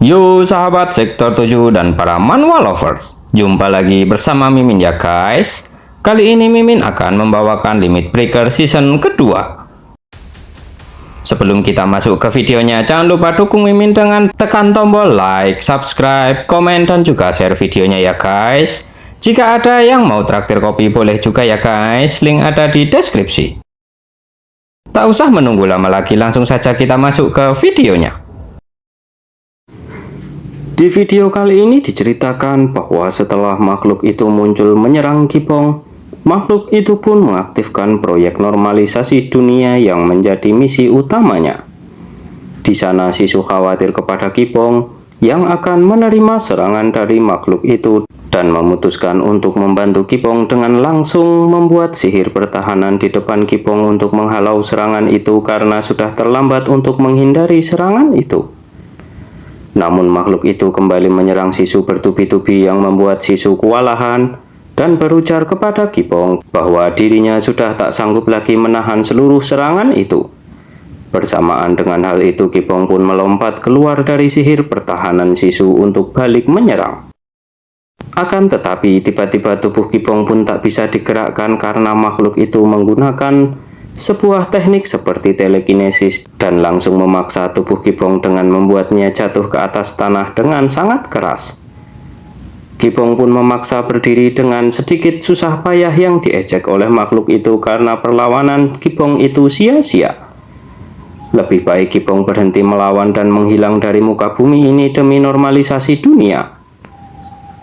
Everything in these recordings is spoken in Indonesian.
Yo sahabat sektor 7 dan para manhwa lovers, jumpa lagi bersama Mimin ya guys. Kali ini Mimin akan membawakan Limit Breaker season kedua. Sebelum kita masuk ke videonya, jangan lupa dukung Mimin dengan tekan tombol like, subscribe, komen, dan juga share videonya ya guys. Jika ada yang mau traktir kopi boleh juga ya guys, link ada di deskripsi. Tak usah menunggu lama lagi, langsung saja kita masuk ke videonya. Di video kali ini diceritakan bahwa setelah makhluk itu muncul menyerang Kipong, makhluk itu pun mengaktifkan proyek normalisasi dunia yang menjadi misi utamanya. Di sana Sisu khawatir kepada Kipong yang akan menerima serangan dari makhluk itu dan memutuskan untuk membantu Kipong dengan langsung membuat sihir pertahanan di depan Kipong untuk menghalau serangan itu karena sudah terlambat untuk menghindari serangan itu. Namun makhluk itu kembali menyerang Sisu bertubi-tubi yang membuat Sisu kewalahan dan berujar kepada Kipong bahwa dirinya sudah tak sanggup lagi menahan seluruh serangan itu. Bersamaan dengan hal itu Kipong pun melompat keluar dari sihir pertahanan Sisu untuk balik menyerang. Akan tetapi tiba-tiba tubuh Kipong pun tak bisa digerakkan karena makhluk itu menggunakan sebuah teknik seperti telekinesis dan langsung memaksa tubuh Kipong dengan membuatnya jatuh ke atas tanah dengan sangat keras. Kipong pun memaksa berdiri dengan sedikit susah payah yang diejek oleh makhluk itu karena perlawanan Kipong itu sia-sia. Lebih baik Kipong berhenti melawan dan menghilang dari muka bumi ini demi normalisasi dunia.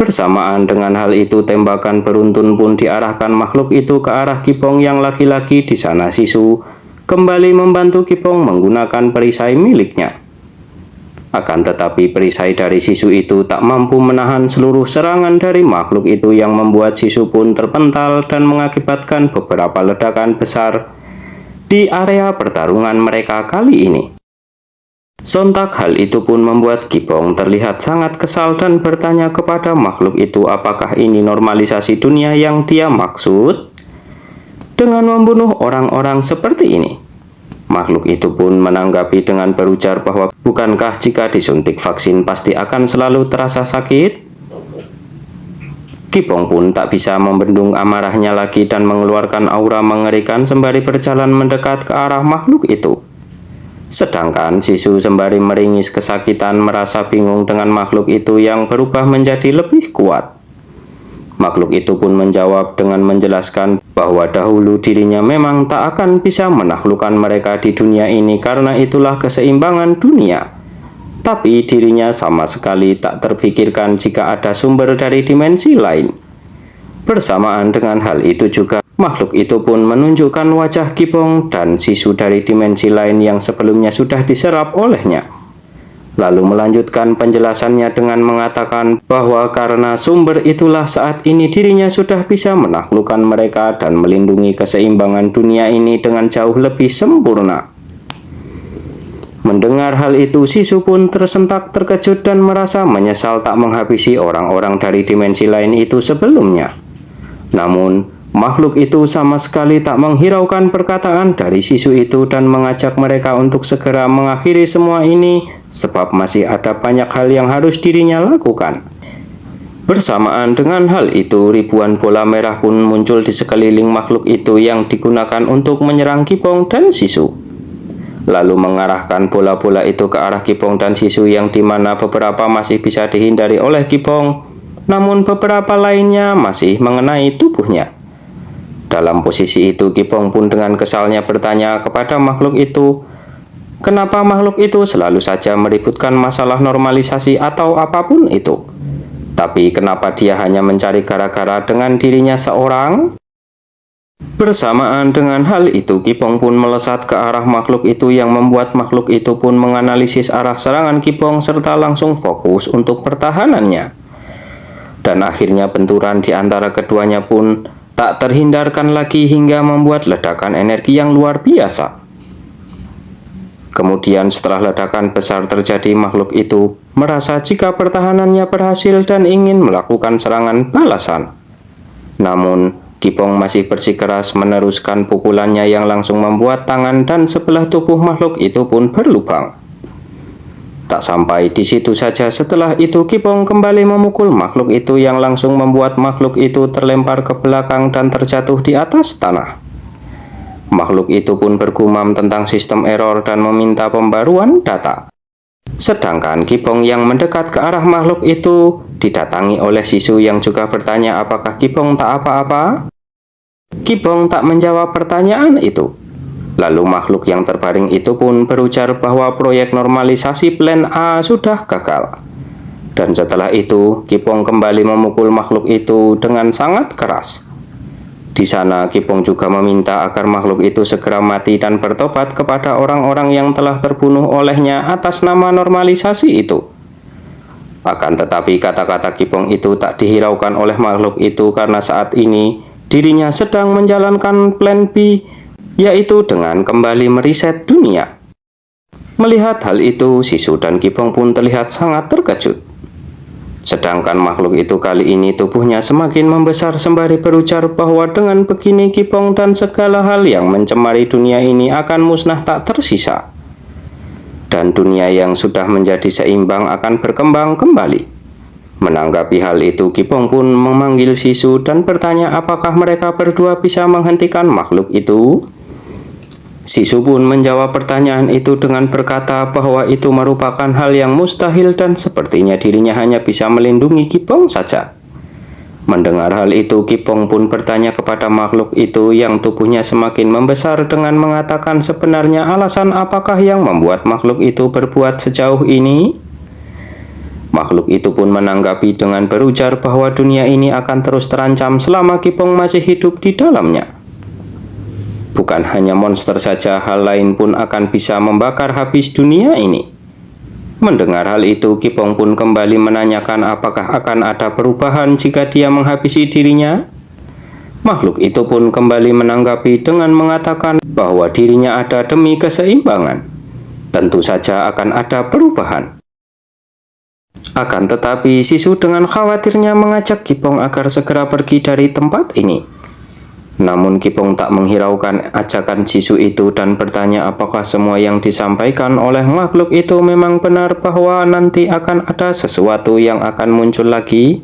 Bersamaan dengan hal itu, tembakan beruntun pun diarahkan makhluk itu ke arah Kipong yang laki-laki. Di sana Sisu kembali membantu Kipong menggunakan perisai miliknya. Akan tetapi perisai dari Sisu itu tak mampu menahan seluruh serangan dari makhluk itu yang membuat Sisu pun terpental dan mengakibatkan beberapa ledakan besar di area pertarungan mereka kali ini. Sontak hal itu pun membuat Kipong terlihat sangat kesal dan bertanya kepada makhluk itu apakah ini normalisasi dunia yang dia maksud dengan membunuh orang-orang seperti ini. Makhluk itu pun menanggapi dengan berujar bahwa bukankah jika disuntik vaksin pasti akan selalu terasa sakit? Kipong pun tak bisa membendung amarahnya lagi dan mengeluarkan aura mengerikan sembari berjalan mendekat ke arah makhluk itu. Sedangkan Sisu sembari meringis kesakitan merasa bingung dengan makhluk itu yang berubah menjadi lebih kuat. Makhluk itu pun menjawab dengan menjelaskan bahwa dahulu dirinya memang tak akan bisa menaklukkan mereka di dunia ini karena itulah keseimbangan dunia. Tapi dirinya sama sekali tak terpikirkan jika ada sumber dari dimensi lain. Bersamaan dengan hal itu juga, makhluk itu pun menunjukkan wajah Kipong dan Sisu dari dimensi lain yang sebelumnya sudah diserap olehnya. Lalu melanjutkan penjelasannya dengan mengatakan bahwa karena sumber itulah saat ini dirinya sudah bisa menaklukkan mereka dan melindungi keseimbangan dunia ini dengan jauh lebih sempurna. Mendengar hal itu, Sisu pun tersentak terkejut dan merasa menyesal tak menghabisi orang-orang dari dimensi lain itu sebelumnya. Namun, makhluk itu sama sekali tak menghiraukan perkataan dari Sisu itu dan mengajak mereka untuk segera mengakhiri semua ini sebab masih ada banyak hal yang harus dirinya lakukan. Bersamaan dengan hal itu, ribuan bola merah pun muncul di sekeliling makhluk itu yang digunakan untuk menyerang Kipong dan Sisu. Lalu mengarahkan bola-bola itu ke arah Kipong dan Sisu yang dimana beberapa masih bisa dihindari oleh Kipong, namun beberapa lainnya masih mengenai tubuhnya. Dalam posisi itu Kipong pun dengan kesalnya bertanya kepada makhluk itu, kenapa makhluk itu selalu saja meributkan masalah normalisasi atau apapun itu? Tapi kenapa dia hanya mencari gara-gara dengan dirinya seorang? Bersamaan dengan hal itu Kipong pun melesat ke arah makhluk itu yang membuat makhluk itu pun menganalisis arah serangan Kipong serta langsung fokus untuk pertahanannya. Dan akhirnya benturan di antara keduanya pun tak terhindarkan lagi hingga membuat ledakan energi yang luar biasa. Kemudian setelah ledakan besar terjadi, makhluk itu merasa jika pertahanannya berhasil dan ingin melakukan serangan balasan. Namun, Kipong masih bersikeras meneruskan pukulannya yang langsung membuat tangan dan sebelah tubuh makhluk itu pun berlubang. Tak sampai di situ saja, setelah itu Kipong kembali memukul makhluk itu yang langsung membuat makhluk itu terlempar ke belakang dan terjatuh di atas tanah. Makhluk itu pun bergumam tentang sistem error dan meminta pembaruan data. Sedangkan Kipong yang mendekat ke arah makhluk itu didatangi oleh Sisu yang juga bertanya apakah Kipong tak apa-apa. Kipong tak menjawab pertanyaan itu. Lalu makhluk yang terbaring itu pun berujar bahwa proyek normalisasi plan A sudah gagal. Dan setelah itu, Kipong kembali memukul makhluk itu dengan sangat keras. Di sana, Kipong juga meminta agar makhluk itu segera mati dan bertobat kepada orang-orang yang telah terbunuh olehnya atas nama normalisasi itu. Akan tetapi kata-kata Kipong itu tak dihiraukan oleh makhluk itu karena saat ini dirinya sedang menjalankan plan B, yaitu dengan kembali meriset dunia. Melihat hal itu, Sisu dan Kipong pun terlihat sangat terkejut. Sedangkan makhluk itu kali ini tubuhnya semakin membesar sembari berujar bahwa dengan begini Kipong dan segala hal yang mencemari dunia ini akan musnah tak tersisa. Dan dunia yang sudah menjadi seimbang akan berkembang kembali. Menanggapi hal itu, Kipong pun memanggil Sisu dan bertanya apakah mereka berdua bisa menghentikan makhluk itu. Sisu pun menjawab pertanyaan itu dengan berkata bahwa itu merupakan hal yang mustahil dan sepertinya dirinya hanya bisa melindungi Kipong saja. Mendengar hal itu, Kipong pun bertanya kepada makhluk itu yang tubuhnya semakin membesar dengan mengatakan sebenarnya alasan apakah yang membuat makhluk itu berbuat sejauh ini. Makhluk itu pun menanggapi dengan berujar bahwa dunia ini akan terus terancam selama Kipong masih hidup di dalamnya. Bukan hanya monster saja, hal lain pun akan bisa membakar habis dunia ini. Mendengar hal itu, Kipong pun kembali menanyakan apakah akan ada perubahan jika dia menghabisi dirinya. Makhluk itu pun kembali menanggapi dengan mengatakan bahwa dirinya ada demi keseimbangan. Tentu saja akan ada perubahan. Akan tetapi, Sisu dengan khawatirnya mengajak Kipong agar segera pergi dari tempat ini. Namun Kipong tak menghiraukan ajakan Sisu itu dan bertanya apakah semua yang disampaikan oleh makhluk itu memang benar bahwa nanti akan ada sesuatu yang akan muncul lagi.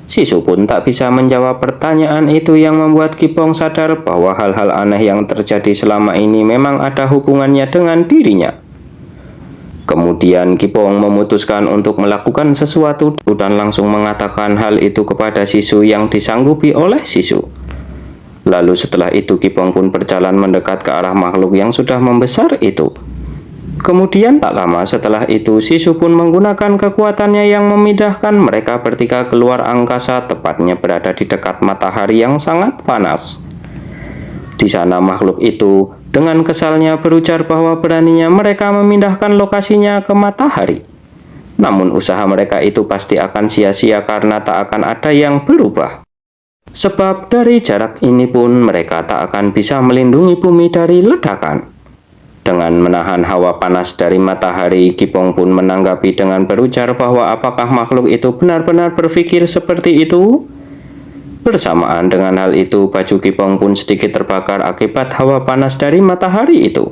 Sisu pun tak bisa menjawab pertanyaan itu yang membuat Kipong sadar bahwa hal-hal aneh yang terjadi selama ini memang ada hubungannya dengan dirinya. Kemudian Kipong memutuskan untuk melakukan sesuatu dan langsung mengatakan hal itu kepada Sisu yang disanggupi oleh Sisu. Lalu setelah itu Kipong pun berjalan mendekat ke arah makhluk yang sudah membesar itu. Kemudian tak lama setelah itu Sisu pun menggunakan kekuatannya yang memindahkan mereka bertiga keluar angkasa, tepatnya berada di dekat matahari yang sangat panas. Di sana makhluk itu dengan kesalnya berujar bahwa beraninya mereka memindahkan lokasinya ke matahari. Namun usaha mereka itu pasti akan sia-sia karena tak akan ada yang berubah. Sebab dari jarak ini pun mereka tak akan bisa melindungi bumi dari ledakan. Dengan menahan hawa panas dari matahari, Kipong pun menanggapi dengan berujar bahwa apakah makhluk itu benar-benar berpikir seperti itu? Bersamaan dengan hal itu, baju Kipong pun sedikit terbakar akibat hawa panas dari matahari itu.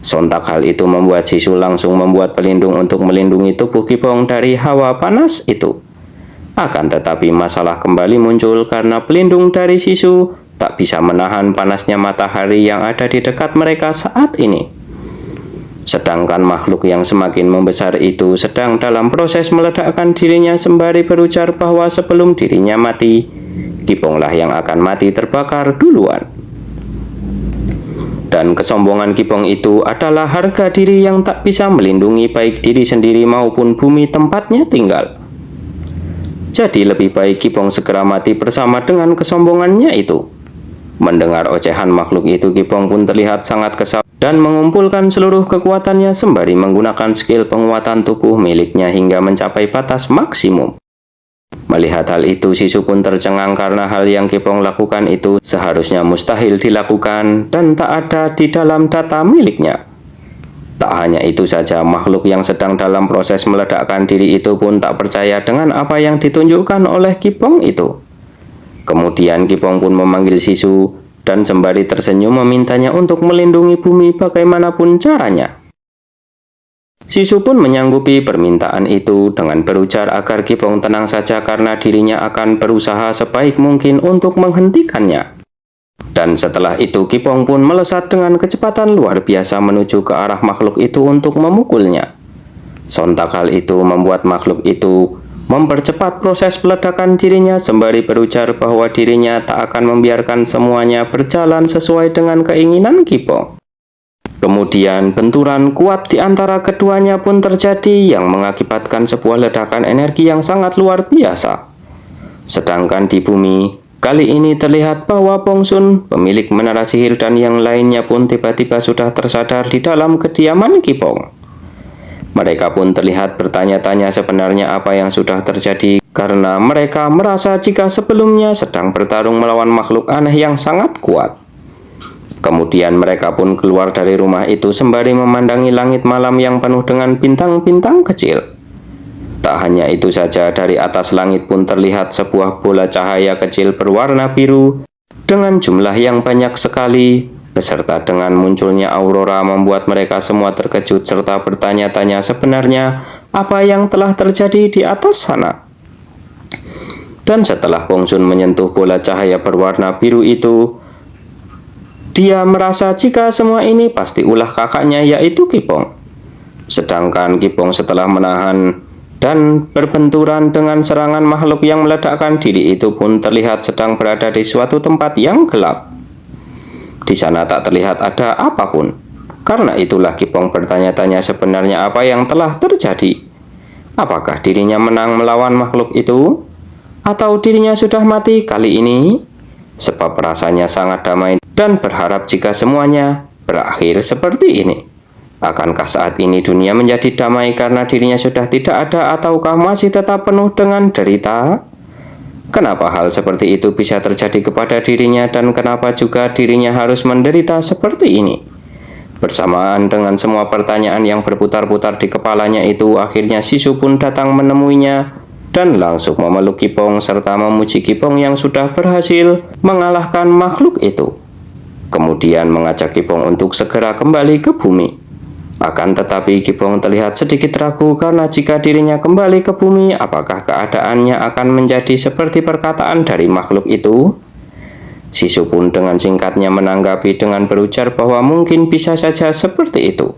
Sontak hal itu membuat Sisu langsung membuat pelindung untuk melindungi tubuh Kipong dari hawa panas itu. Akan tetapi masalah kembali muncul karena pelindung dari Sisu tak bisa menahan panasnya matahari yang ada di dekat mereka saat ini. Sedangkan makhluk yang semakin membesar itu sedang dalam proses meledakkan dirinya sembari berujar bahwa sebelum dirinya mati, Kiponglah yang akan mati terbakar duluan. Dan kesombongan Kipong itu adalah harga diri yang tak bisa melindungi baik diri sendiri maupun bumi tempatnya tinggal. Jadi lebih baik Kipong segera mati bersama dengan kesombongannya itu. Mendengar ocehan makhluk itu, Kipong pun terlihat sangat kesal dan mengumpulkan seluruh kekuatannya sembari menggunakan skill penguatan tubuh miliknya hingga mencapai batas maksimum. Melihat hal itu, Sisu pun tercengang karena hal yang Kipong lakukan itu seharusnya mustahil dilakukan dan tak ada di dalam data miliknya. Tak hanya itu saja, makhluk yang sedang dalam proses meledakkan diri itu pun tak percaya dengan apa yang ditunjukkan oleh Kipong itu. Kemudian Kipong pun memanggil Sisu dan sembari tersenyum memintanya untuk melindungi bumi bagaimanapun caranya. Sisu pun menyanggupi permintaan itu dengan berujar agar Kipong tenang saja karena dirinya akan berusaha sebaik mungkin untuk menghentikannya. Dan setelah itu Kipong pun melesat dengan kecepatan luar biasa menuju ke arah makhluk itu untuk memukulnya. Sontak hal itu membuat makhluk itu mempercepat proses peledakan dirinya sembari berujar bahwa dirinya tak akan membiarkan semuanya berjalan sesuai dengan keinginan Kipong. Kemudian benturan kuat di antara keduanya pun terjadi yang mengakibatkan sebuah ledakan energi yang sangat luar biasa. Sedangkan di bumi, kali ini terlihat bahwa Bongsun, pemilik menara sihir dan yang lainnya pun tiba-tiba sudah tersadar di dalam kediaman Kipong. Mereka pun terlihat bertanya-tanya sebenarnya apa yang sudah terjadi karena mereka merasa jika sebelumnya sedang bertarung melawan makhluk aneh yang sangat kuat. Kemudian mereka pun keluar dari rumah itu sembari memandangi langit malam yang penuh dengan bintang-bintang kecil. Tak hanya itu saja, dari atas langit pun terlihat sebuah bola cahaya kecil berwarna biru dengan jumlah yang banyak sekali, beserta dengan munculnya aurora membuat mereka semua terkejut serta bertanya-tanya sebenarnya apa yang telah terjadi di atas sana. Dan setelah Bongsun menyentuh bola cahaya berwarna biru itu, dia merasa jika semua ini pasti ulah kakaknya yaitu Kipong. Sedangkan Kipong setelah menahan dan berbenturan dengan serangan makhluk yang meledakkan diri itu pun terlihat sedang berada di suatu tempat yang gelap. Di sana tak terlihat ada apapun. Karena itulah Kipong bertanya-tanya sebenarnya apa yang telah terjadi. Apakah dirinya menang melawan makhluk itu? Atau dirinya sudah mati kali ini? Sebab rasanya sangat damai dan berharap jika semuanya berakhir seperti ini. Akankah saat ini dunia menjadi damai karena dirinya sudah tidak ada ataukah masih tetap penuh dengan derita? Kenapa hal seperti itu bisa terjadi kepada dirinya dan kenapa juga dirinya harus menderita seperti ini? Bersamaan dengan semua pertanyaan yang berputar-putar di kepalanya itu, akhirnya Sisu pun datang menemuinya dan langsung memeluk Kipong serta memuji Kipong yang sudah berhasil mengalahkan makhluk itu. Kemudian mengajak Kipong untuk segera kembali ke bumi. Akan tetapi Kipong terlihat sedikit ragu karena jika dirinya kembali ke bumi, apakah keadaannya akan menjadi seperti perkataan dari makhluk itu? Sisu pun dengan singkatnya menanggapi dengan berujar bahwa mungkin bisa saja seperti itu.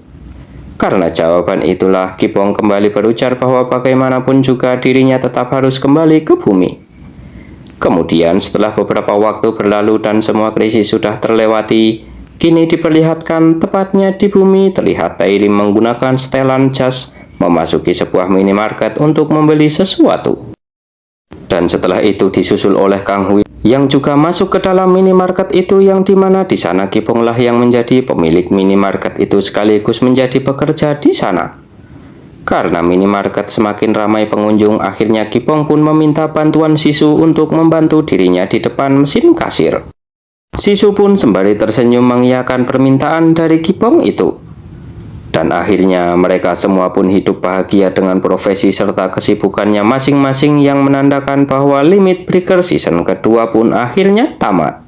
Karena jawaban itulah Kipong kembali berujar bahwa bagaimanapun juga dirinya tetap harus kembali ke bumi. Kemudian setelah beberapa waktu berlalu dan semua krisis sudah terlewati, kini diperlihatkan tepatnya di bumi terlihat Tailim menggunakan setelan jas memasuki sebuah minimarket untuk membeli sesuatu. Dan setelah itu disusul oleh Kang Hui yang juga masuk ke dalam minimarket itu, yang dimana di sana Kiponglah yang menjadi pemilik minimarket itu sekaligus menjadi pekerja di sana. Karena minimarket semakin ramai pengunjung, akhirnya Kipong pun meminta bantuan Sisu untuk membantu dirinya di depan mesin kasir. Sisu pun sembari tersenyum mengiyakan permintaan dari Kipong itu. Dan akhirnya mereka semua pun hidup bahagia dengan profesi serta kesibukannya masing-masing yang menandakan bahwa Limit Breaker season kedua pun akhirnya tamat.